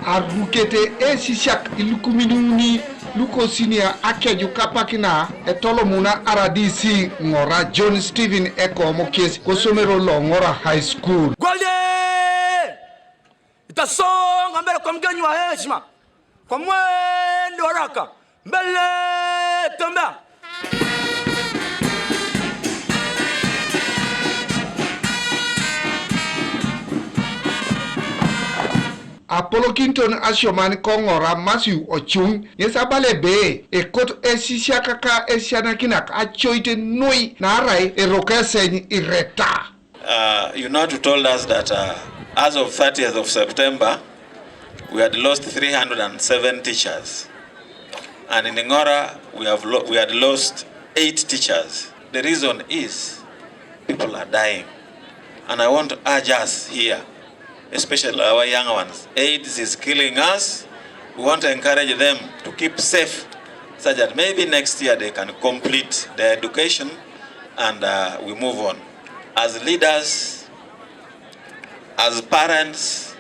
Arukete Esisiak ilukuminuni luko sinia akeju kapakina etolomuna aradisi ngora John Stephen Eko mokesi kosomero lo ngora high school. Golde! Itasonga mbele kwa mgenyi wa heshima. Kwa mwendo haraka. Mbele tembea. Apollo Kinton Ashomani Kongora Masu Ochung Yesabale Be Ekot Esisiak ka Esianakinak Achoite Noi Narai Erokesen Ireta. You told us that as of 30th of September, we had lost 307 teachers. And in Ngora, we had lost 8 teachers. The reason is people are dying. And I want to urge us here, especially our young ones. AIDS is killing us. We want to encourage them to keep safe so that maybe next year they can complete their education and we move on. As leaders, as parents,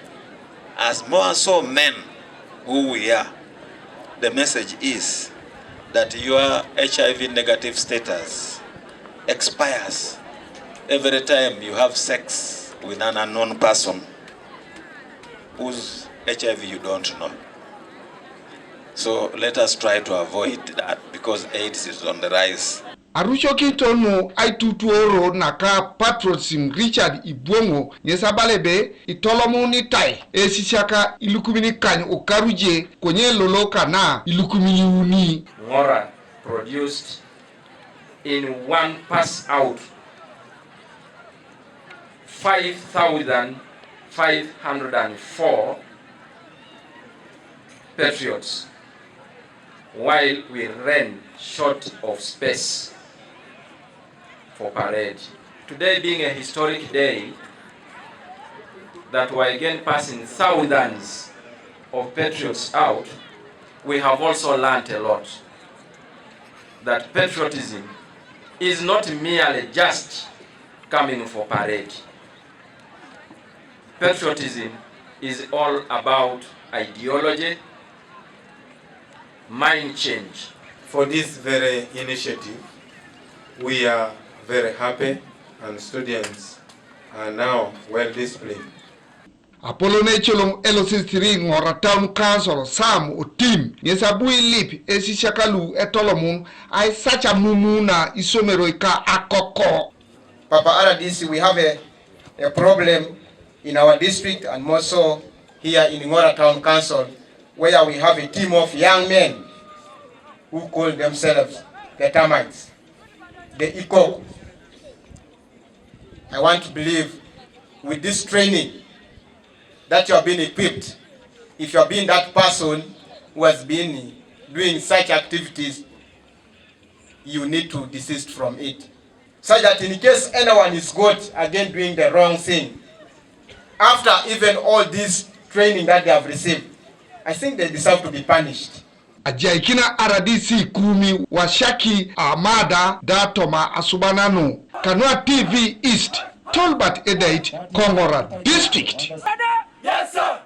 as more so men who we are, the message is that your HIV negative status expires every time you have sex with an unknown person whose HIV you don't know. So let us try to avoid that because AIDS is on the rise. Arusho Kintono Aitutuoro Naka Patrosim Richard Ibongo Yesabalebe Itolomoni Tai Esisiaka Ilukumini Kany Okaruje Konye Loloka na Ilukumini Uni. Ngora produced in one pass out 5,504 patriots while we ran short of space for parade. Today being a historic day that we're again passing thousands of patriots out, we have also learned a lot. That patriotism is not merely just coming for parade. Patriotism is all about ideology, mind change. For this very initiative, we are very happy and students are now well displayed. Apollo Necholong Aelo Ngora Town Council Sam Otim Yesabui Lip Esisiakalu Etolomun Aisac Amumu na Isomeroika Akoko. Papa Aradisi, we have a problem in our district and more so here in Ngora Town Council, where we have a team of young men who call themselves the termites, the Akoko. I want to believe with this training that you have been equipped, if you have been that person who has been doing such activities, you need to desist from it. So that in case anyone is caught again doing the wrong thing, after even all this training that they have received, I think they deserve to be punished. Ajaikina Aradisi Kumi Washaki Amada Datoma Asubanano Kanwa TV East Tolbat Edate Kongora District. Yes, sir.